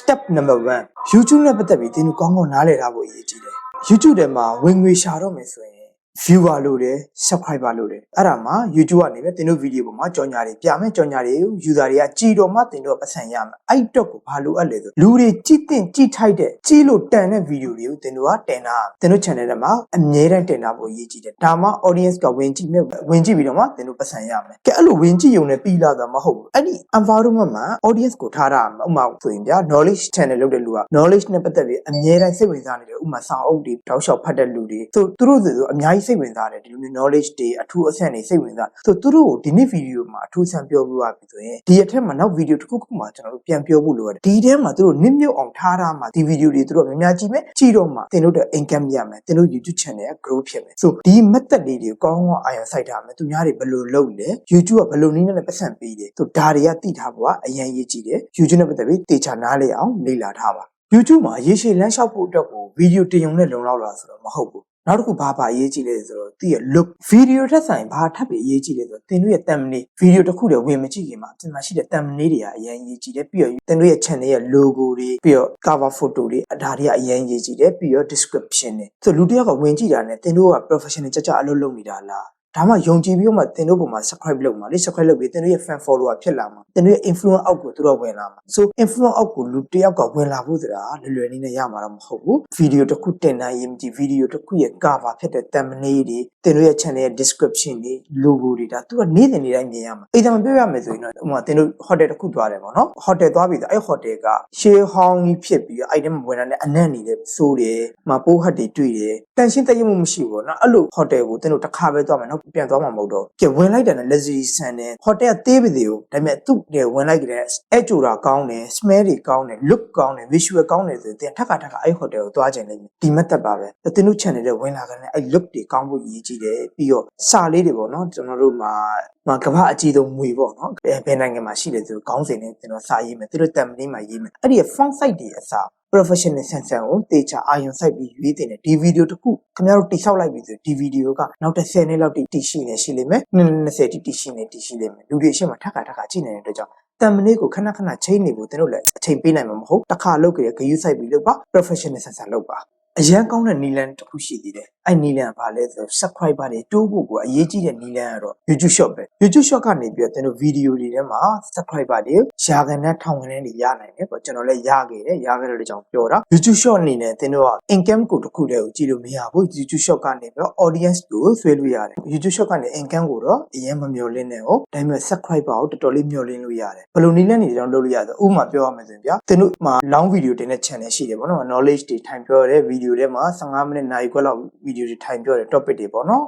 Step number 1 YouTube နဲ့ပတ်သက်ပြီးသင်တို့ကောင်းကောင်းနားလည်ထားဖို့အရေးကြီးတယ် YouTube ထဲမှာဝင်ငွေရှာတော့မယ်ဆိုရင် viewer လို့တယ် subscriber လို့တယ်အဲ့ဒါမှာ YouTube ကနေပဲသင်တို့ဗီဒီယိုပေါ်မှာကြော်ညာတွေပြမယ်ကြော်ညာတွေ user တွေကကြည်တော်မှသင်တို့ပတ်စံရမယ်အဲ့တော့ကိုဘာလို့အပ်လဲဆိုလူတွေကြည့်တင်ကြည့်ထိုက်တဲ့ကြည့်လို့တန်တဲ့ဗီဒီယိုတွေကိုသင်တို့ကတင်တာသင်တို့ channel ထဲမှာအမြဲတမ်းတင်တာဖို့အရေးကြီးတယ်ဒါမှ audience ကဝင်ကြည့်ပြီးတော့မှသင်တို့ပတ်စံရမယ်ကဲအဲ့လိုဝင်ကြည့်ရုံနဲ့ပြီးလာတာမဟုတ်ဘူးအဲ့ဒီ environment မှာ audience ကိုထားတာဥပမာဆိုရင်ဗျာ knowledge channel လုပ်တဲ့လူက knowledge နဲ့ပတ်သက်ပြီးအမြဲတမ်းစိတ်ဝင်စားနေတယ်ဥပမာစာအုပ်တွေတောက်လျှောက်ဖတ်တဲ့လူတွေဆိုသူတို့ဆိုအများကြီးစိတ်ဝင်စားတယ်ဒီလိုမျိုး knowledge တွေအထူးအဆင့်တွေစိတ်ဝင်စားဆိုသူတို့ကိုဒီနေ့ဗီဒီယိုမှာအထူးဆန်းပြောပြရပြီဆိုရင်ဒီအထက်မှာနောက်ဗီဒီယိုတစ်ခုခုမှာကျွန်တော်တို့ပြန်ပြောဖို့လိုရတယ်ဒီထဲမှာသူတို့နစ်မြုပ်အောင်ထားတာမှာဒီဗီဒီယိုတွေသူတို့များများကြည့်မယ်ကြည့်တော့မှသင်တို့တဲ့ income ရမယ်သင်တို့ YouTube channel က grow ဖြစ်မယ်ဆိုဒီ method လေးတွေကောင်းကောင်းအာရုံစိုက်ထားမယ်သူများတွေဘယ်လိုလုပ်လဲ YouTube ကဘယ်လိုနည်းနဲ့ပတ်စံပေးတယ်ဆိုဒါတွေကသိထားဖို့ကအရင်ရေးကြည့်တယ် YouTube နဲ့ပတ်သက်ပြီးတေချာနားလေအောင်လေ့လာထားပါ YouTube မှာရေရှည်လမ်းလျှောက်ဖို့အတွက်ကိုဗီဒီယိုတင်ရုံနဲ့လုံလောက်လာဆိုတော့မဟုတ်ဘူးနောက်တစ်ခုဘာအရေးကြီးလဲဆိုတော့သူရဲ့ look ဗီဒီယိုထက်ဆိုင်ဘာထပ်ပြီးအရေးကြီးလဲဆိုတော့သင်တို့ရဲ့ thumbnail ဗီဒီယိုတစ်ခုတည်းဝင်မကြည့်ခင်မှာဒီမှာရှိတဲ့ thumbnail တွေကအရင်ရေးကြည့်တယ်ပြီးတော့သင်တို့ရဲ့ channel ရဲ့ logo တွေပြီးတော့ cover photo တွေဒါတွေကအရင်ရေးကြည့်တယ်ပြီးတော့ description တွေဆိုလူတစ်ယောက်ကဝင်ကြည့်တာနဲ့သင်တို့က professional ကြအလုပ်လုပ်နေတာလားဒါမှယုံကြည်ပြီးတော့မှသင်တို့ပုံမှာ subscribe လုပ်မှာလေ subscribe လုပ်ပြီးသင်တို့ရဲ့ fan follower ဖြစ်လာမှာသင်တို့ရဲ့ influence အောက်ကိုသူတို့ဝင်လာမှာ so influence အောက်ကိုလူတစ်ယောက်ကဝင်လာဖို့ဆိုတာလွယ်နည်းနဲ့ရမှာတော့မဟုတ်ဘူးဗီဒီယိုတစ်ခုတင်နိုင်ရင်ဒီဗီဒီယိုတစ်ခုရဲ့ cover ဖြစ်တဲ့ thumbnail တွေသင်တို့ရဲ့ channel ရဲ့ description တွေ logo တွေဒါသူကနေ့စဉ်နေ့တိုင်းမြင်ရမှာအဲ့ဒါမှပြောရမယ်ဆိုရင်တော့ဥပမာသင်တို့ hotel တစ်ခုသွားတယ်ပေါ့နော် hotel သွားပြီးတော့အဲ့ hotel က share ဟောင်းကြီးဖြစ်ပြီးအဲ့ဒီမှာဝင်လာတဲ့အနံ့နေတယ်စိုးတယ်မပိုးဟတ်တွေတွေ့တယ်တန်ရှင်းတရမှုမရှိဘူးပေါ့နော်အဲ့လို hotel ကိုသင်တို့တစ်ခါပဲသွားမယ်နော်ပြန်သွားမှာမဟုတ်တော့ကဲဝင်လိုက်တယ်နဲ့ luxury ဆန်တယ် hotel သေးပါသေးဘူးဒါပေမဲ့သူ့တွေဝင်လိုက်ကြတဲ့အဲ့ကြိုတာကောင်းတယ် smell တွေကောင်းတယ် look ကောင်းတယ် visual ကောင်းတယ်ဆိုရင်သင်ထပ်ခါအဲ့ hotel ကိုသွားကြလိမ့်မယ်ဒီ method ပါပဲသင်တို့ channel တွေဝင်လာကြတဲ့အဲ့ look တွေကောင်းဖို့ရည်ကြီးတယ်ပြီးတော့စာလေးတွေပေါ့နော်ကျွန်တော်တို့မှာကမ္ဘာအကြီးဆုံးမွေပေါ့နော်ဘယ်နိုင်ငံမှာရှိတယ်ဆိုခေါင်းစဉ်နဲ့ကျွန်တော်စာရေးမယ်သူတို့ thumbnail မှာရေးမယ်အဲ့ဒီ font size တွေအစားprofessional sense ကိုတေချာအာရုံစိုက်ပြီးရွေးတင်တယ်ဒီဗီဒီယိုတစ်ခုခင်ဗျားတို့တိဆောက်လိုက်ပြီဆိုဒီဗီဒီယိုကနောက်တစ်10နှစ်လောက်တိရှိနေရှိလိမ့်မယ်20တိရှိနေတိရှိလိမ့်မယ်လူတွေရှေ့မှာထပ်ခါကြည့်နေတဲ့အတွက်ကြောင့်thumbnail ကိုခဏချိန်နေဖို့တို့လည်းအချိန်ပေးနိုင်မှာမဟုတ်တစ်ခါလုပ်ကြရဂရုစိုက်ပြီးလုပ်ပါ professional sense လုပ်ပါအရန်ကောင်းတဲ့နီလန်တစ်ခုရှိသေးတယ်အဲ့နီလန်ကဘာလဲဆိုတော့ subscriber တွေတိုးဖို့ကအရေးကြီးတဲ့နီလန်ကတော့ YouTube short ပဲ YouTube short ကနေပြီးတော့သင်တို့ဗီဒီယိုတွေထဲမှာ subscriber တွေရာခိုင်နှုန်းထောင်ခိုင်နှုန်းတွေရနိုင်တယ်ပေါ့ကျွန်တော်လည်းရခဲ့တဲ့ကြောင့်ပြောတာ YouTube short အနေနဲ့သင်တို့က income ကိုတစ်ခုတည်းကိုကြည့်လို့မရဘူး YouTube short ကနေပြီးတော့ audience ကိုဆွဲလို့ရတယ် YouTube short ကနေ income ကိုတော့အရင်မမျှော်လင့်နဲ့ဟုတ်ဒါပေမဲ့ subscriber ကိုတော်တော်လေးမျှော်လင့်လို့ရတယ်ဘယ်လိုနီလန်တွေကြောင့်လုပ်လို့ရဆိုဥပမာပြောရမယ်ဆိုရင်ဗျာသင်တို့မှာ long video တင်တဲ့ channel ရှိတယ်ပေါ့နော် knowledge တွေထိုင်ပြောတဲ့ video ထဲမှာ15မိနစ်နာရီခွဲလောက်ဗီဒီယိုတွေထိုင်ပြောတဲ့ topic တွေပေါ့နော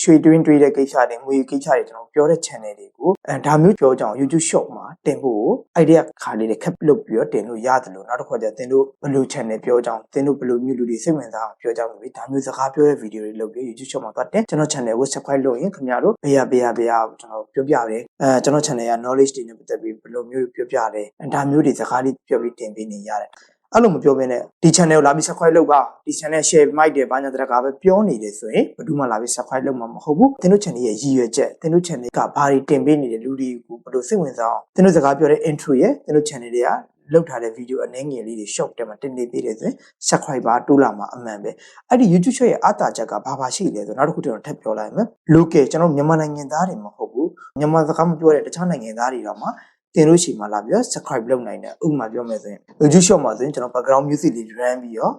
်ရွှေတွင်းတွေးတဲ့ကိစ္စတွေငွေကိစ္စတွေကျွန်တော်ပြောတဲ့ channel တွေကိုဒါမျိုးပြောကြအောင် YouTube short မှာတင်ဖို့ idea ခါလေးတွေခက်လုပ်ပြီးတော့တင်လို့ရတယ်လို့နောက်တစ်ခါကျသင်တို့ဘယ်လို channel ပြောကြအောင်သင်တို့ဘယ်လိုမျိုးလူတွေစိတ်ဝင်စားအောင်ပြောကြအောင်ပြီဒါမျိုးစကားပြောတဲ့ video တွေလုပ်ပြီး YouTube short မှာသွားတင်ကျွန်တော် channel ကို subscribe လုပ်ရင်ခင်ဗျားတို့ဘေးကျွန်တော်ပြောပြတယ်ကျွန်တော် channel က knowledge တွေနဲ့ပတ်သက်ပြီးဘယ်လိုမျိုးပြောပြတယ်ဒါမျိုးတွေစကားလေးပြောပြီးတင်ပေးနေရတယ်အဲ့လိုမပြောဘဲနဲ့ဒီ channel ကိုလာပြီး subscribe လုပ်ပါဒီ channel share မိုက်တယ်ဘာညာတရကပဲပြောနေတယ်ဆိုရင်ဘယ်သူမှလာပြီး subscribe လုပ်မှာမဟုတ်ဘူးသင်တို့ channel ရဲ့ရည်ရွယ်ချက်သင်တို့ channel ကဘာတွေတင်ပေးနေတဲ့လူတွေကိုဘယ်လိုစိတ်ဝင်စားအောင်သင်တို့စကားပြောတဲ့ intro ရဲ့သင်တို့ channel တွေကလောက်ထားတဲ့ video အနေငယ်လေးတွေ short တက်မှာတင်နေသေးတယ်ဆိုရင် subscriber တိုးလာမှာအမှန်ပဲအဲ့ဒီ YouTube short ရဲ့အတားချက်ကဘာရှိလဲဆိုတော့နောက်တစ်ခုကျွန်တော်ထပ်ပြောလိုက်မယ် local ကျွန်တော်မြန်မာနိုင်ငံသားတွေမဟုတ်ဘူးမြန်မာစကားမပြောတဲ့တခြားနိုင်ငံသားတွေတော့မှသင်တို့ရှိမှလာပြီးတော့ subscribe လုပ်နိုင်တယ်ဥပမာပြောမယ်ဆိုရင် YouTube short မှာဆိုရင်ကျွန်တော် background music လေး run ပြီးတော့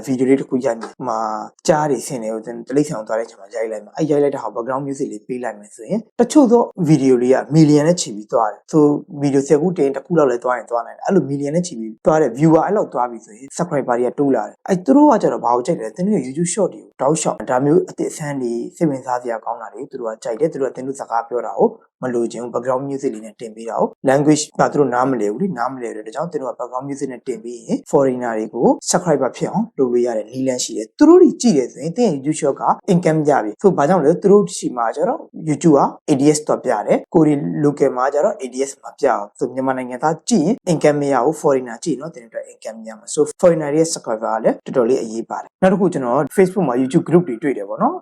ဗီဒီယိုလေးတစ်ခုရိုက်မယ်ကြားတွေဆင်းနေကိုတလိမ့်ဆောင်သွားတဲ့အချိန်မှာရိုက်လိုက်မှာအဲ့ရိုက်လိုက်တဲ့ဟာ background music လေးပေးလိုက်မယ်ဆိုရင်တချို့သောဗီဒီယိုလေးက million နဲ့ချီပြီးသွားတယ်ဆိုဗီဒီယို10ခုတင်တစ်ခုလောက်လဲသွားရင်သွားနိုင်တယ်အဲ့လို million နဲ့ချီပြီးသွားတဲ့ viewer အဲ့လောက်သွားပြီဆိုရင် subscriber တွေကတိုးလာတယ်အဲ့သူတို့ကကျတော့ဘာကိုကြိုက်တယ်သင်တို့ YouTube short တွေကိုတောက်လျှောက်ဒါမျိုးအသစ်အဆန်းတွေစိတ်ဝင်စားစရာကောင်းတာတွေသူတို့ကကြိုက်တယ်သူတို့ကသင်တို့စကားပြောတာကိုမလို့ခြင်း background music လေးနဲ့တင်ပေးတာကို language ကသူတို့နားမလည်ဘူးလေနားမလည်တဲ့ကြောင့်သင်တို့က background music နဲ့တင်ပြီးရင် foreigner တွေကို subscriber ဖြစ်အောင်လုပ်လို့ရတဲ့နည်းလမ်းရှိတယ်သူတို့တွေကြည့်တယ်ဆိုရင်သင် YouTube short က income ရပြီဆိုဘာကြောင့်လဲသူတို့ရှိမှာကျတော့ YouTube က ADS တော့ပြတယ်ကိုရီ local မှာကျတော့ ADS မှာပြအောင်ဆိုမြန်မာနိုင်ငံသားကြည့်ရင် income မရဘူး foreigner ကြည့်နော်သင်တို့ income ရမှာဆို foreigner ရဲ့ subscriber ကလည်းတော်တော်လေးအရေးပါတယ်နောက်တစ်ခုကျွန်တော် Facebook မှာ YouTube group တွေတွေ့တယ်ပေါ့နော်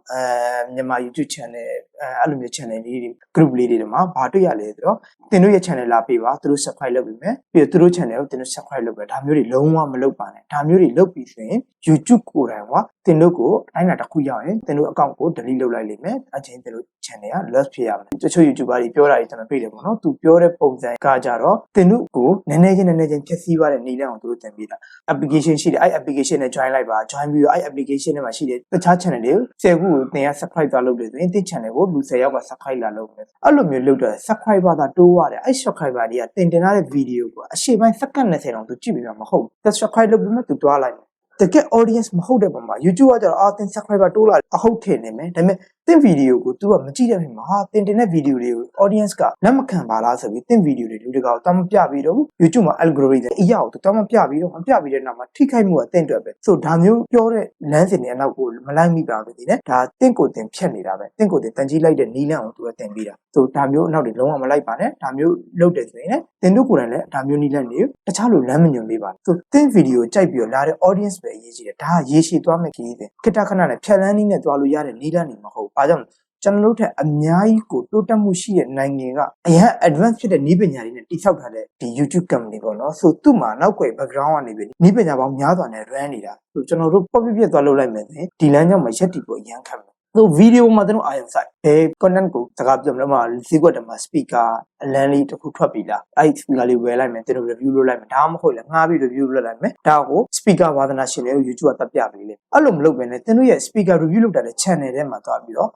မြန်မာ YouTube channel အဲ့လိုမျိုး channel လေးတွေ group လေးတွေ မှာဘာတွေ့ရလဲဆိုတော့တင်တို့ရဲ့ channel လာပေးပါသူတို့ subscribe လုပ်ပြီးမယ်ပြီးတော့သူတို့ channel ကိုတင်တို့ subscribe လုပ်ပဲဒါမျိုးတွေလုံးဝမလုပ်ပါနဲ့ဒါမျိုးတွေလုပ်ပြီးဆိုရင် YouTube ကိုယ်တိုင်ကတင်တို့ကိုတိုင်းတာတစ်ခုရောက်ရင်တင်တို့ account ကို delete လုပ်လိုက်လိမ့်မယ်အချင်းတင်တို့ channel က lost ဖြစ်ရမယ်တချို့ YouTuber တွေပြောတာတွေကျွန်တော်တွေ့တယ်ပေါ့နော်သူပြောတဲ့ပုံစံကကြတော့တင်တို့ကိုနည်းနည်းချင်းဖြည့်ဆည်းပါတဲ့နေလမ်းအောင်သူတို့တင်ပေးတာ application ရှိတယ်အဲ့ application နဲ့ join လိုက်ပါ join ပြီးတော့အဲ့ application ထဲမှာရှိတဲ့တခြား channel တွေကို10ခုကိုတင်ရ subscribe သွားလုပ်တယ်ဆိုရင်တင် channel ကိုလူ10ယောက်က subscribe လာလုပ်မယ်အဲ့လိုမျိုးလုပ်တော့ subscriber သာတိုးရတယ်အဲ့ subscriber တွေကတင်ထားတဲ့ video ကိုအရှေ့ပိုင်းစက္ကန့်20တောင်သူကြည့်ပြီးမှမဟုတ်ဘူး subscribe လုပ်ပြီးမှသူတွားလိုက်တကယ် audience မဟုတ်တဲ့ပုံမှာ YouTube ကကျတော့တင် subscriber တိုးလာအဟုတ်ထင်နေမယ်ဒါပေမဲ့တင် video ကို तू ကမကြည့်တဲ့ပြင်မှာတင်တဲ့ video တွေကို audience ကလက်မခံပါလားဆိုပြီးတင် video တွေလူတကာကိုတမ်းမပြပြီးတော့ YouTube မှာ algorithm အရာကိုတမ်းမပြပြီးတော့မပြပြီးတဲ့နောက်မှာထိခိုက်မှုကတင်တွက်ပဲဆိုဒါမျိုးပြောတဲ့လမ်းစဉ်တွေအနောက်ကိုမလိုက်မိပါဘူးဒီနဲ့ဒါတင်ကိုတင်ဖြတ်နေတာပဲတင်ကိုတင်တန်ကြီးလိုက်တဲ့နီးလန့်ကို तू ကတင်ပြီးတာဆိုဒါမျိုးအနောက်တွေလုံးဝမလိုက်ပါနဲ့ဒါမျိုးလုပ်တယ်ဆိုရင်လည်းတင်တို့ကိုယ်တိုင်လည်းဒါမျိုးနီးလန့်တွေတခြားလိုလမ်းမညွှန်ပေးပါဆိုတင် video ကြိုက်ပြီးတော့လာတဲ့ audience ပဲအရေးကြီးတယ်ဒါကရေရှည်သွားမဲ့ခရီးစဉ်ခက်ခဏနဲ့ဖြတ်လန်းနည်းနဲ့သွားလို့ရတဲ့နီးလန့်တွေမဟုတ်ဘာကြောင့်ကျွန်တော်တို့ထက်အများကြီးကိုတိုးတက်မှုရှိတဲ့နိုင်ငံကအရင် advance ဖြစ်တဲ့နည်းပညာတွေနဲ့တိစောက်ထားတဲ့ဒီ YouTube company ပေါ့နော်ဆိုသူ့မှာနောက်ွယ် background ကနေပြီးနည်းပညာပေါင်းများစွာနဲ့ run နေတာဆိုကျွန်တော်တို့ pop ပြသွားလုပ်လိုက်မယ်ဆိုရင်ဒီလမ်းကြောင်းမှာရက်တီပေါ်အရန်ခံမယ်ဆို video မှာကျွန်တော်အာရုံစိုက်ဘယ် content ကိုစကားပြောမလဲမှာဈေးကွက်တမှာ speaker အလန်းလေးတစ်ခုထွက်ပြီလားအဲ့ speaker လေးဝယ်လိုက်မယ်ကျွန်တော် review လုပ်လိုက်မယ်ဒါမှမဟုတ်လေငှားပြီး review လုပ်လိုက်မယ်ဒါကို speaker ဝါသနာရှင်တွေကို YouTube ကတက်ပြပေးလေအဲ့လိုမလုပ်ဘဲနဲ့ကျွန်တော်ရဲ့ speaker review လုပ်တာတဲ့ channel ထဲမှာသွားပြီးတော့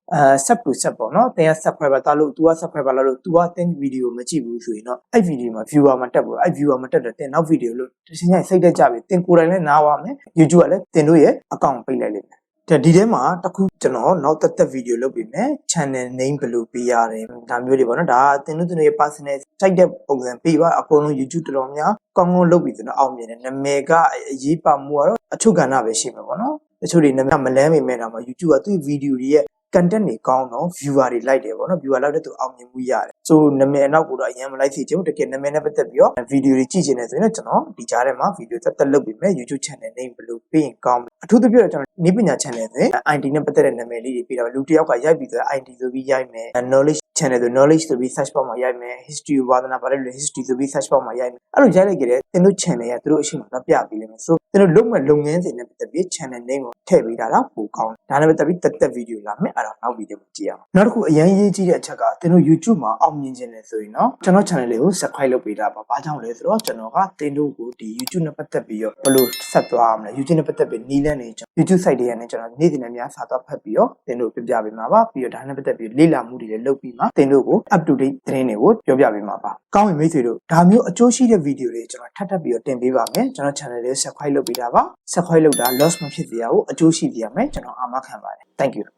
sub to sub ပေါ့နော်တင်ရ subscriber တာလို့ तू က subscriber လာလို့ तू ကတင် video မကြည့်ဘူးဆိုရင်တော့အဲ့ video မှာ viewer မှာတက်ဘူးအဲ့ viewer မှာတက်တော့တင်နောက် video လို့တချင်းချင်းစိတ်တက်ကြပြီတင်ကိုယ်တိုင်လည်းနားပါမယ် YouTube ကလည်းတင်တို့ရဲ့ account ပိတ်လိုက်လိမ့်မယ်ဒီထဲမှာတခုကျွန်တော်နောက်သက် video လုပ်ပြီးမယ် channel name ဘယ်လိုပေးရတယ်ဒါမျိုးတွေပေါ့နော်ဒါကတင်တို့ရဲ့ personal စိုက်တဲ့ပုံစံပေးပါအကုန်လုံး YouTube တော်တော်များကောင်းကောင်းလုပ်ပြီးကျွန်တော်အောင်မြင်တယ်နာမည်ကအရေးပါမှုကတော့အချုပ်ကဏ္ဍပဲရှိမှာပေါ့နော်တချို့တွေနာမည်မလန်းမိမဲ့တော့မှ YouTube ကသူ့ video တွေရဲ့ content တွေကောင်းတော့ viewer တွေလိုက်တယ်ပေါ့နော် viewer လောက်တဲ့သူအောင်မြင်မှုရတယ်ဆိုနာမည်အနောက်ကိုတော့အရင်မလိုက်စီချင်ဘူးတကယ်နာမည်နဲ့ပတ်သက်ပြီးတော့ video တွေကြည့်ချင်တယ်ဆိုရင်တော့ကျွန်တော်ဒီကြားထဲမှာ video သက်လုပ်ပြီးမယ် YouTube channel name ဘယ်လိုပေးရင်ကောင်းအထူးသဖြင့်ကျွန်တော်နည်းပညာ channel ဆိုရင် ID နဲ့ပတ်သက်တဲ့နာမည်လေးတွေပေးတာလူတစ်ယောက်ကရိုက်ပြီးဆိုရင် ID ဆိုပြီးရိုက်မယ် knowledge channel ဆို knowledge ဆိုပြီး search box မှာရိုက်မယ် history ဝါသနာပါတယ်လို့ history ဆိုပြီး search box မှာရိုက်မယ်အဲ့လိုရိုက်လိုက်ကြတဲ့တင်တို့ channel ကသူတို့အရှိန်မှာပြပေးလိမ့်မယ်ဆိုတင်တို့လုပ်မဲ့လုပ်ငန်းစဉ်နဲ့ပတ်သက်ပြီး channel name ကိုထည့်ပေးတာတော့ပိုကောင်းဒါနဲ့ပတ်သက်ပြီးသက် video လာမယ်အဲ့ဒါနောက် video ကိုကြည့်အောင်နောက်တစ်ခုအရင်ရေးကြည့်တဲ့အချက်ကတင်တို့ YouTube မှာအောင်မြင်ခြင်းလဲဆိုရင်တော့ကျွန်တော် channel လေးကို subscribe လုပ်ပေးတာပါဘာကြောင့်လဲဆိုတော့ကျွန်တော်ကတင်တို့ကိုဒီ YouTube နဲ့ပတ်သက်ပြီးတော့ဘယ်လိုဆက်သွားအောင်လဲ YouTube နဲ့ပတ်သက်ပြီးနီးလန်းနေ YouTube site တွေကနေကျွန်တော်နေ့စဉ်နဲ့များစာသွားဖတ်ပြီးတော့တင်တို့ပြပြပေးမှာပါပြီးတော့ဒါနဲ့ပတ်သက်ပြီးလေ့လာမှုတွေလည်းလုပ်ပြီးမှတင်တို့ကို up to date သတင်းတွေကိုပြောပြပေးမှာပါကောင်းပြီမိတ်ဆွေတို့ဒါမျိုးအကျိုးရှိတဲ့ video တွေကျွန်တော်ထပ်ပြီးတော့တင်ပေးပါမယ်ကျွန်တော် channel လေး subscribe လုပ်ပေးတာပါ subscribe လုပ်တာ loss မဖြစ်စေရဘူးအကျိုးရှိစေရမယ်ကျွန်တော်အာမခံပါတယ် thank you